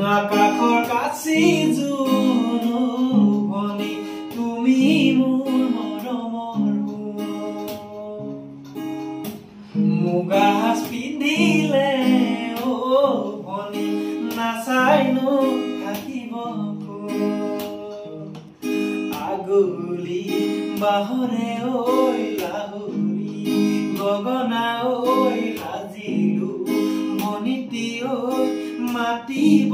আকাশৰ কাছি জোনো ভনী তুমি মোৰ মৰমৰ মুগা সাজ পিন্ধিলে অ ভনী নাচাইনো থাকিব আগুলি বাহৰে ঐ লাহুলি গগনা ঐ সাজিলো ভনীটি ঐ মাতিব